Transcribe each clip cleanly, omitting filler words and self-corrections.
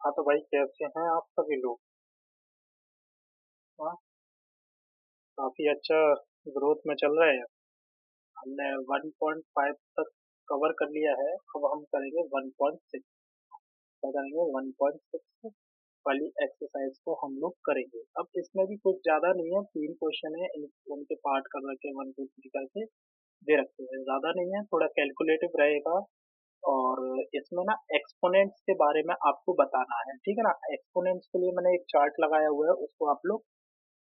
हाँ तो भाई कैसे हैं आप सभी लोग। हाँ, काफी अच्छा ग्रोथ में चल रहे हैं। हमने 1.5 तक कवर कर लिया है। अब हम करेंगे 1.6। क्या करेंगे? 1.6 वाली एक्सरसाइज को हम लोग करेंगे। अब इसमें भी कुछ ज्यादा नहीं है, 3 क्वेश्चन है, उनके पार्ट कर रखे 1 2 3 करके दे रखे हैं। ज्यादा नहीं है, थोड़ा कैलकुलेटिव रहेगा। और इसमें ना एक्सपोनेंट्स के बारे में आपको बताना है, ठीक है ना। एक्सपोनेंट्स के लिए मैंने एक चार्ट लगाया हुआ है, उसको आप लोग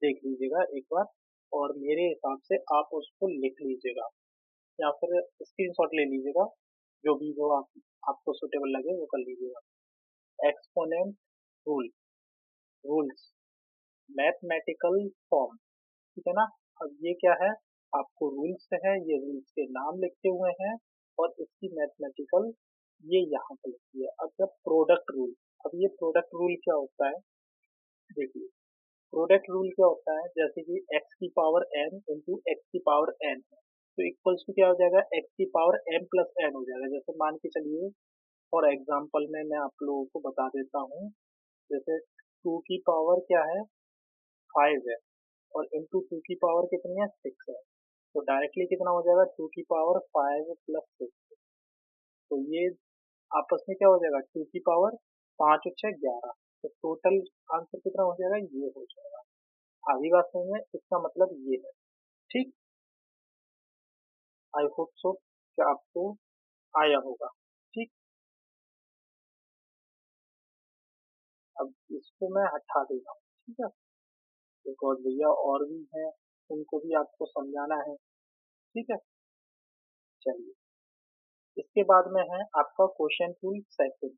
देख लीजिएगा एक बार। और मेरे हिसाब से आप उसको लिख लीजिएगा या फिर स्क्रीनशॉट ले लीजिएगा। जो भी वो आपको सुटेबल लगे वो कर लीजिएगा। Exponent rule, rules, mathematical form, ठीक है ना। अब ये क्या है? आपको रूल्स है, ये रूल्स के नाम लिखे हुए हैं और इसकी मैथमेटिकल ये यहाँ पे लिखी है। अब जब प्रोडक्ट रूल, अब ये प्रोडक्ट रूल क्या होता है देखिए। प्रोडक्ट रूल क्या होता है? जैसे कि x की पावर n इंटू एक्स की पावर n है, तो इक्वल्स टू क्या हो जाएगा? x की पावर m प्लस n हो जाएगा। जैसे मान के चलिए, फॉर एग्जाम्पल में मैं आप लोगों को बता देता हूँ। जैसे 2 की पावर क्या है? 5 है, और इंटू 2 की पावर कितनी है? 6 है। तो डायरेक्टली कितना हो जाएगा? 2 की पावर 5 प्लस 6। तो ये आपस में क्या हो जाएगा? 2 की पावर 5 और 6 11। तो टोटल आंसर कितना हो जाएगा? ये हो जाएगा। आधी बात समझ में? इसका मतलब ये है। ठीक। आई होप सो कि आपको आया होगा। ठीक। अब इसको मैं हटा देता हूँ, ठीक है। एक और भैया और भी हैं, उनको भी आपको समझाना है, ठीक है। चलिए, इसके बाद में है आपका question tool second.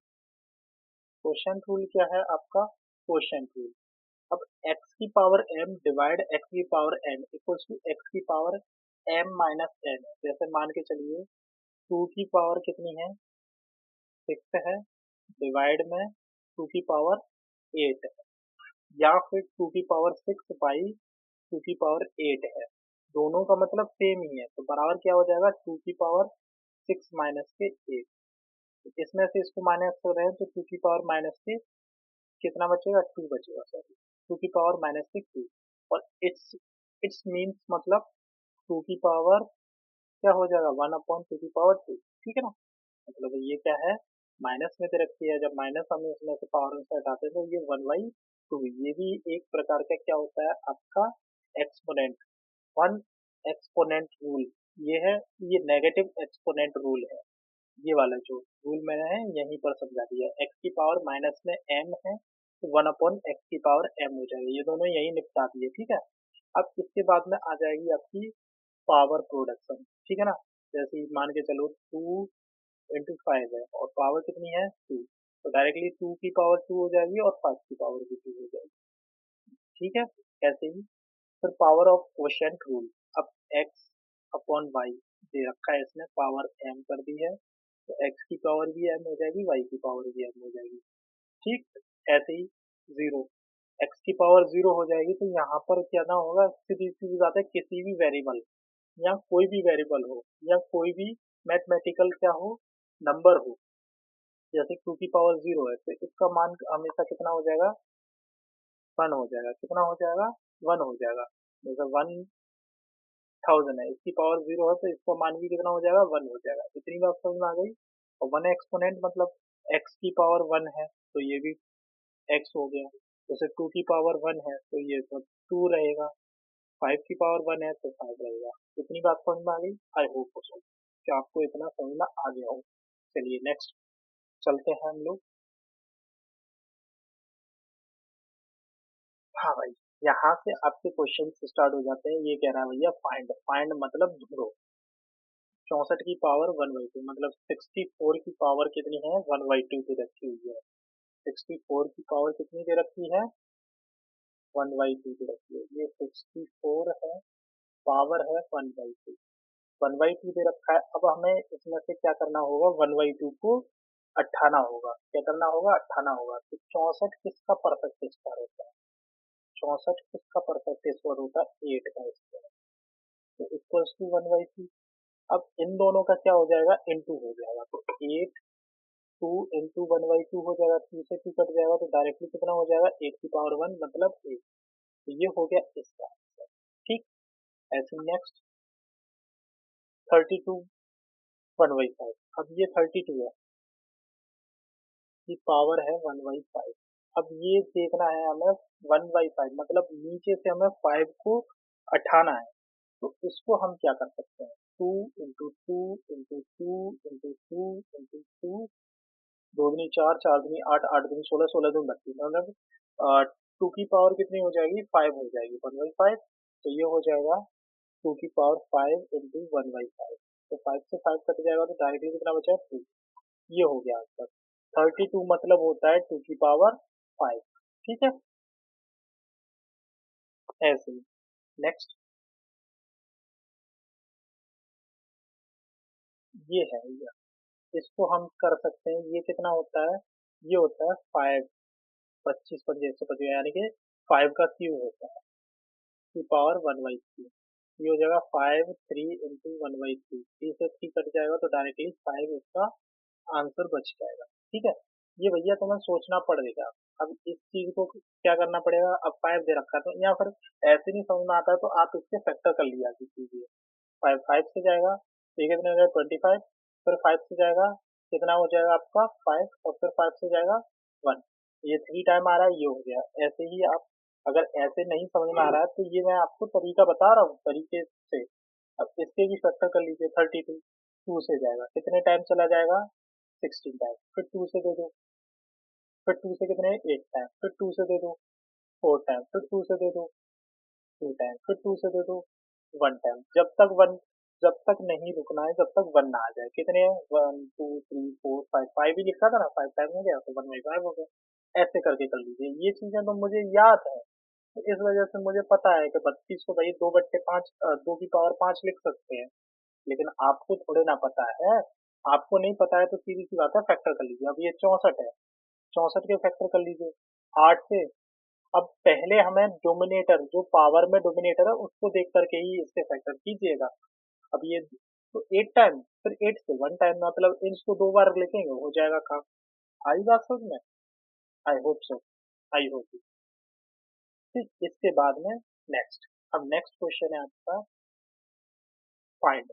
Question tool क्या है आपका? Question tool. अब x की पावर m डिवाइड x की power n equals to x की पावर m माइनस n है। जैसे मान के चलिए 2 की पावर कितनी है? 6 है, डिवाइड में 2 की पावर 8 है, या फिर 2 की पावर 6 बाई 2 की पावर 8 है। दोनों का मतलब सेम ही है, तो बराबर क्या हो जाएगा? 2 की पावर 6 माइनस के 8। इसमें से इसको माइनस कर रहे हैं तो 2 की पावर माइनस के कितना बचेगा? 2 बचेगा, सॉरी, 2 की पावर माइनस के 2। और इट्स इट्स मीन्स मतलब 2 की पावर क्या हो जाएगा? 1/2 की पावर 2, ठीक है ना। मतलब ये क्या है? माइनस में दे रखी है, जब माइनस हम इसमें से पावर में से हटाते हैं तो ये 1/2। ये भी एक प्रकार का क्या होता है आपका? एक्सपोनेंट। वन एक्सपोनेंट रूल ये है। ये नेगेटिव एक्सपोनेंट रूल है। ये वाला जो रूल मैंने है यहीं पर समझा दिया। एक्स की पावर माइनस में एम है, तो 1/x की पावर m हो जाएगी। ये दोनों यही निपटा दिए, ठीक है। अब इसके बाद में आ जाएगी आपकी पावर प्रोडक्शन, ठीक है ना। जैसे मान के चलो 2 इंटू 5 है और पावर कितनी है? 2। तो डायरेक्टली 2 की पावर 2 हो जाएगी और 5 की पावर भी 2 हो जाएगी, ठीक है। ऐसे ही फिर पावर ऑफ क्वोशिएंट रूल। अब x अपॉन वाई दे रखा है, इसमें पावर m कर दी है, तो x की पावर भी m हो जाएगी, y की पावर भी m हो जाएगी, ठीक। ऐसे ही जीरो, x की पावर 0 हो जाएगी, तो यहाँ पर क्या ना होगा? सीधी सीधी बात है, किसी भी वेरिएबल या कोई भी वेरिएबल हो या कोई भी मैथमेटिकल क्या हो, नंबर हो। जैसे 2 की पावर 0 है तो इसका मान हमेशा कितना हो जाएगा? 1 हो जाएगा। कितना हो जाएगा? 1 हो जाएगा। जैसे 1000 है, इसकी पावर 0 है तो इसका मान भी कितना हो जाएगा? 1 हो जाएगा। इतनी बात समझ में आ गई। और 1 एक्सपोनेंट मतलब x की पावर 1 है तो ये भी x हो गया। जैसे 2 की पावर 1 है तो ये सब 2 रहेगा। 5 की पावर 1 है तो 5 रहेगा। इतनी बात समझ में आ गई। आई होप सो कि आपको इतना समझ में आ गया हो। चलिए नेक्स्ट चलते हैं हम लोग। हाँ भाई, यहाँ से आपके क्वेश्चन स्टार्ट हो जाते हैं। ये कह रहा है भैया फाइंड, फाइंड मतलब ढूंढो। 64 की पावर 1/2 मतलब 64 की पावर कितनी है? 1/2 दे रखी हुई है। 64 की पावर कितनी दे रखी है? 1/2 दे रखी है। ये 64 है, पावर है 1/2। 1/2 दे रखा है। अब हमें इसमें से क्या करना होगा? 1/2 को अट्ठाना होगा। क्या करना होगा? अट्ठाना होगा। तो 64 किसका परफेक्ट स्क्वायर होता है? 64 किसका परफेक्ट स्क्वायर होता है? 8 का स्क्वायर। तो इक्वल्स टू 1/2। अब इन दोनों का क्या हो जाएगा? इनटू हो जाएगा। तो 8 two into one by two हो जाएगा, टू से टू कट जाएगा तो डायरेक्टली कितना हो जाएगा, एट की पावर वन मतलब एट। तो ये हो गया इसका आंसर। ठीक। ऐसे नेक्स्ट 32 वन बाई फाइव। अब ये 32 है, की पावर है वन बाई फाइव। अब ये देखना है हमें वन बाई फाइव मतलब नीचे से हमें फाइव को हटाना है। तो इसको हम क्या कर सकते हैं, two into two into two into two into two, दो दूनी चार, चार दूनी आठ, आठ दूनी सोलह, सोलह दूनी बत्तीस, मतलब टू की पावर कितनी हो जाएगी, फाइव हो जाएगी वन बाई फाइव। तो ये हो जाएगा टू की power five into one by five. तो फाइव से फाइव कट जाएगा तो डायरेक्टली कितना बचा, टू। ये हो गया आंसर। 32 मतलब होता है टू की पावर फाइव। ठीक है, ऐसे ही नेक्स्ट ये है ये, इसको हम कर सकते हैं। ये कितना होता है, ये होता है फाइव, पच्चीस पंजे एक सौ पच्चीस, यानी कि फाइव का क्यूब होता है, की पावर वन बाई थ्री। ये हो जाएगा five three into one by three, three से थ्री कट जाएगा तो डायरेक्टली फाइव इसका आंसर बच जाएगा। ठीक है, ये भैया तुम्हें सोचना पड़ेगा। अब इस चीज को क्या करना पड़ेगा, अब फाइव दे रखा है तो या फिर ऐसे नहीं समझ में आता है तो आप इसके फैक्टर कर लिया कीजिए। फाइव फाइव से जाएगा तो ये कितने हो जाएगा, 25। फिर फाइव से जाएगा कितना हो जाएगा आपका फाइव, और फिर फाइव से जाएगा वन। ये थ्री टाइम आ रहा है, ये हो गया। ऐसे ही आप अगर ऐसे नहीं समझ में आ रहा है तो ये मैं आपको तरीका बता रहा हूँ तरीके से। अब इसके भी फैक्टर कर लीजिए, 32 टू से जाएगा कितने टाइम चला जाएगा, 16 टाइम। फिर टू से दे दो, फिर टू से कितने, एट टाइम। फिर टू से दे दो फोर टाइम। फिर टू से दे दो टू टाइम। फिर टू से दे दो वन टाइम। जब तक नहीं रुकना है, जब तक वन ना आ जाए। कितने, one two three four five, five ही लिखा था ना, फाइव टाइम हो गया तो वन बाई फाइव हो गया। ऐसे करके कर लीजिए। ये चीजें तो मुझे याद है, तो इस वजह से मुझे पता है कि 32 को भाई दो बट्टे पाँच, दो की पावर पाँच लिख सकते हैं। लेकिन आपको थोड़े ना पता है, आपको नहीं पता है तो सीधी सी बात है फैक्टर कर लीजिए। अब ये 64 है, 64 के फैक्टर कर लीजिए आठ से। अब पहले हमें डोमिनेटर, जो पावर में डोमिनेटर है उसको देख करके ही इसके फैक्टर कीजिएगा। अब ये तो एट टाइम, फिर एट से वन टाइम, मतलब इसको दो बार लिखेंगे हो जाएगा काम। आई बात समझ में? I hope so, I hope. ठीक, इसके बाद में नेक्स्ट, अब नेक्स्ट क्वेश्चन है आपका फाइंड।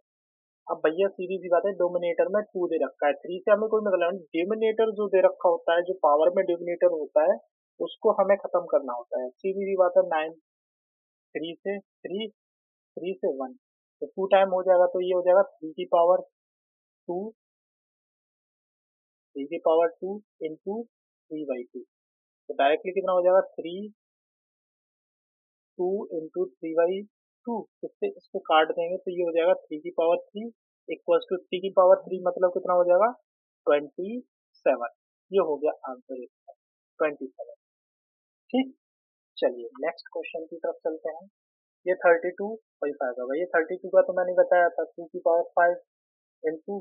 अब भैया सीधी सी बात है, डोमिनेटर में टू दे रखा है, थ्री से हमें कोई मतलब नहीं। डिमिनेटर जो दे रखा होता है, जो पावर में डिमिनेटर होता है उसको हमें खत्म करना होता है। सीधी सी बात है, नाइन, थ्री से थ्री, थ्री से वन, तो टू टाइम हो जाएगा तो ये हो जाएगा थ्री की पावर टू, थ्री की power two into three by two. तो डायरेक्टली कितना हो जाएगा, three two into three by two. इससे इसको काट देंगे तो ये हो जाएगा थ्री की power three equals to three की पावर थ्री, मतलब कितना हो जाएगा, 27। ये हो गया आंसर इसका, 27। ठीक, चलिए नेक्स्ट क्वेश्चन की तरफ चलते हैं। ये 32 बाई फाइव होगा। ये 32 का तो मैंने बताया था, टू की power five into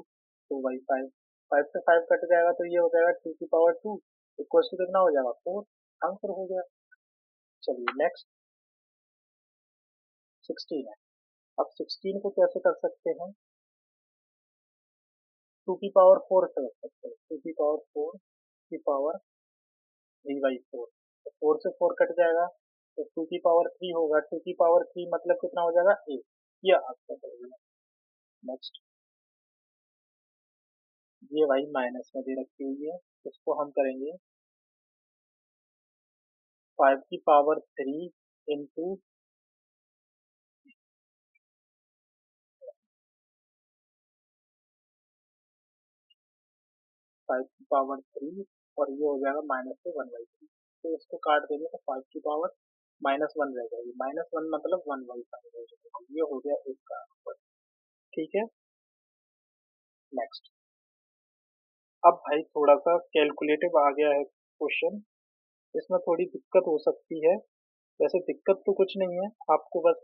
two by five. Five से फाइव कट जाएगा तो ये हो जाएगा टू की पावर टू इक्वल्स टू कितना हो जाएगा, फोर। आंसर हो गया। चलिए नेक्स्ट 16 है। अब 16 को कैसे कर सकते हैं, टू की पावर फोर से रख सकते हैं। टू की पावर फोर की पावर थ्री बाई फोर, तो फोर से फोर कट जाएगा तो टू की पावर थ्री होगा। टू की पावर थ्री मतलब कितना हो जाएगा, एट। यह आंसर हो गया। नेक्स्ट, ये भाई माइनस में दे रखी हुई है, इसको हम करेंगे फाइव की पावर थ्री इंटू, फाइव की पावर थ्री, और ये हो जाएगा माइनस से वन बाई थ्री। तो इसको काट देंगे तो फाइव की पावर माइनस वन रह जाएगी, माइनस वन मतलब वन बाई फाइव हो जाएगा। ये हो गया इसका आंसर। ठीक है, नेक्स्ट। अब भाई थोड़ा सा कैलकुलेटिव आ गया है क्वेश्चन, इसमें थोड़ी दिक्कत हो सकती है। वैसे दिक्कत तो कुछ नहीं है, आपको बस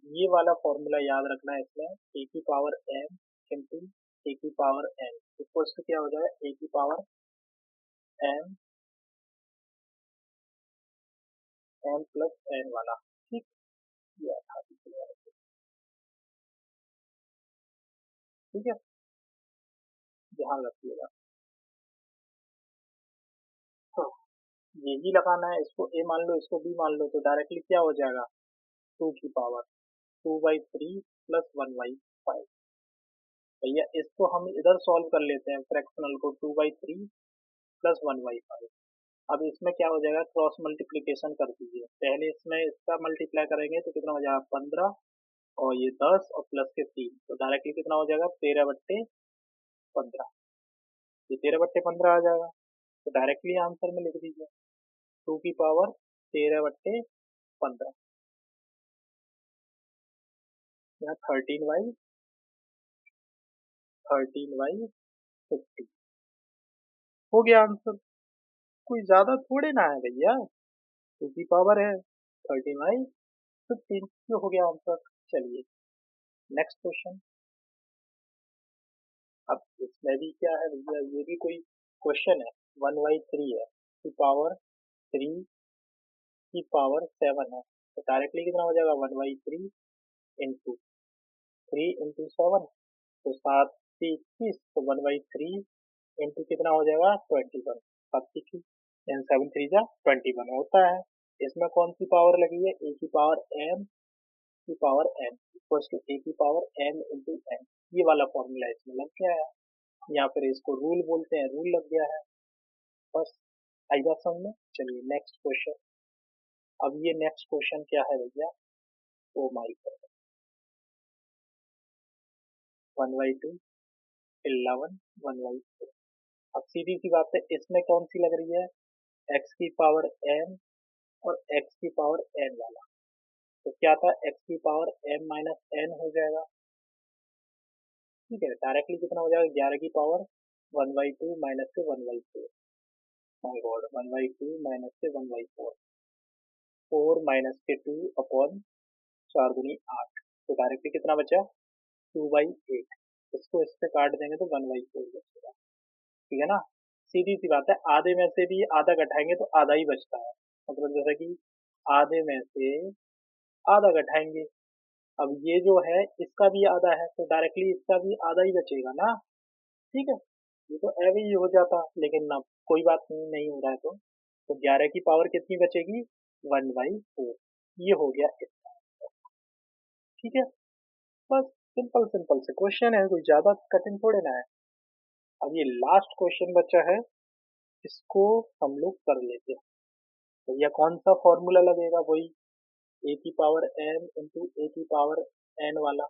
ये वाला फॉर्मूला याद रखना है। इसमें ए की पावर एन इंटू ए की पावर एन इक्वल्स टू क्या हो जाएगा, ए की power N, N plus N वाला। ठीक, ये था। ठीक है, ध्यान रखिएगा। ये ही लगाना है, इसको ए मान लो, इसको बी मान लो, तो डायरेक्टली क्या हो जाएगा, 2 की पावर 2/3 प्लस 1/5। भैया इसको हम इधर सॉल्व कर लेते हैं, फ्रैक्शनल को, 2/3 प्लस 1/5। अब इसमें क्या हो जाएगा, क्रॉस मल्टीप्लीकेशन कर दीजिए, पहले इसमें इसका मल्टीप्लाई करेंगे तो कितना हो जाएगा 15, और ये 10 और प्लस के 3, तो डायरेक्टली कितना हो जाएगा 13/15। ये 13/15 आ जाएगा, तो डायरेक्टली आंसर में लिख दीजिए 2 की पावर 13/15, यहाँ 13/50 हो गया आंसर। कोई ज्यादा थोड़े ना है भैया, 2 की पावर है 13/15, ये हो गया आंसर। चलिए नेक्स्ट क्वेश्चन। अब इसमें भी क्या है भैया, ये भी कोई क्वेश्चन है, 1/3 है, की पावर 3 की पावर 7 है, तो डायरेक्टली कितना हो जाएगा 1/3 इंटू 3 इंटू 7, तो 7 से 21, तो 1/3 इंटू कितना हो जाएगा 21, 7 एंड 7 3 जा 21 होता है। इसमें कौन सी पावर लगी है, ए की पावर एम की पावर एन इक्वल्स टू ए की पावर एम इंटू एन, ये वाला फॉर्मूला इसमें लग गया है, या फिर इसको रूल बोलते हैं, रूल लग गया है बस। आई बात समझ में। चलिए नेक्स्ट क्वेश्चन। अब ये नेक्स्ट क्वेश्चन क्या है भैया, ओ माई गॉड, 1/2 11 1/4। अब सीधी सी बात है, इसमें कौन सी लग रही है, एक्स की पावर एम और एक्स की पावर एन वाला, तो क्या था, एक्स की पावर एम माइनस एन हो जाएगा, ठीक है, डायरेक्टली कितना हो जाएगा 11 की पावर 1/2 माइनस से 1/4, माई गॉड 1/2 माइनस से 1/4, 4 माइनस के 2 अपॉन 4 दूनी 8, तो डायरेक्टली कितना बचा 2/8, इसको इससे काट देंगे तो 1/4 बचेगा, ठीक है ना। सीधी सी बात है, आधे में से भी आधा घटाएंगे तो आधा ही बचता है, मतलब जैसा कि आधे में से आधा घटाएंगे, अब ये जो है इसका भी आधा है, तो डायरेक्टली इसका भी आधा ही बचेगा ना, ठीक है। ये तो ऐसे ही हो जाता, लेकिन ना कोई बात नहीं, नहीं हो रहा है तो 11 की पावर कितनी बचेगी 1/4, ये हो गया इसका, ठीक है। बस सिंपल सिंपल से क्वेश्चन है, कोई ज्यादा कठिन थोड़े ना है। अब ये लास्ट क्वेश्चन बचा है, इसको हम लोग कर लेते हैं। तो यह कौन सा फॉर्मूला लगेगा, वही ए की पावर एन इंटू ए की पावर एन वाला,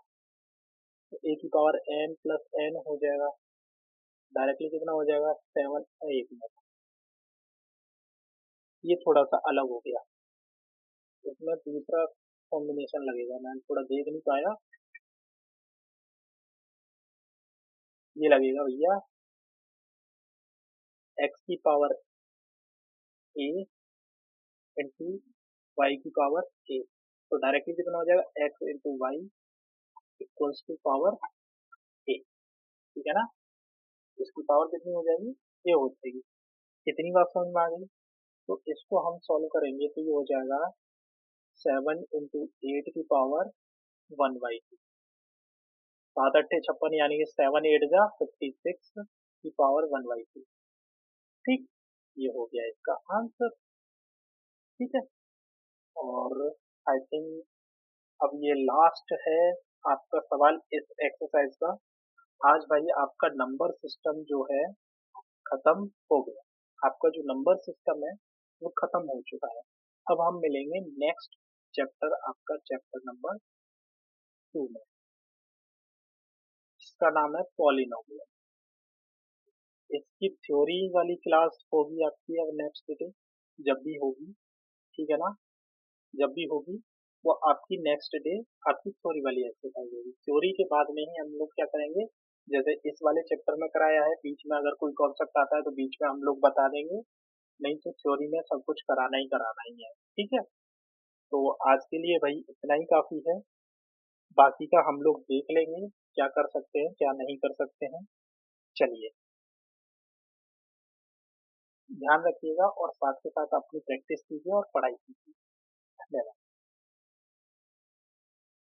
तो ए की पावर एन प्लस एन हो जाएगा, डायरेक्टली कितना हो जाएगा 7, एक मिनट, ये थोड़ा सा अलग हो गया, इसमें दूसरा कॉम्बिनेशन लगेगा, मैं थोड़ा देख नहीं पाया, ये लगेगा भैया एक्स की पावर ए इंटू वाई की पावर ए, तो डायरेक्टली कितना हो जाएगा x into y equals to power a, ठीक है ना। इसकी पावर कितनी हो जाएगी, ये हो जाएगी, कितनी बात समझ में आ गई। तो इसको हम सॉल्व करेंगे तो ये हो जाएगा 7 इंटू 8 की पावर 1/2, 7 8 56, यानी कि 7 8 जा 56 की पावर 1/2, ठीक, ये हो गया इसका आंसर, ठीक है। और आई थिंक अब ये लास्ट है आपका सवाल इस एक्सरसाइज का। आज भाई आपका नंबर सिस्टम जो है खत्म हो गया, आपका जो नंबर सिस्टम है वो खत्म हो चुका है। अब हम मिलेंगे नेक्स्ट चैप्टर, आपका चैप्टर नंबर 2 में, जिसका नाम है पॉलिनोमियल। इसकी थ्योरी वाली क्लास होगी आपकी अब नेक्स्ट डे, जब भी होगी, ठीक है ना, जब भी होगी वो आपकी नेक्स्ट डे आपकी थ्योरी वाली एक्सरसाइज होगी। थ्योरी के बाद में ही हम लोग क्या करेंगे, जैसे इस वाले चैप्टर में कराया है, बीच में अगर कोई कॉन्सेप्ट आता है तो बीच में हम लोग बता देंगे, नहीं तो थ्योरी में सब कुछ कराना ही है, ठीक है। तो आज के लिए भाई इतना ही काफी है, बाकी का हम लोग देख लेंगे क्या कर सकते हैं क्या नहीं कर सकते हैं। चलिए ध्यान रखिएगा और साथ के साथ अपनी प्रैक्टिस कीजिए और पढ़ाई कीजिए। धन्यवाद।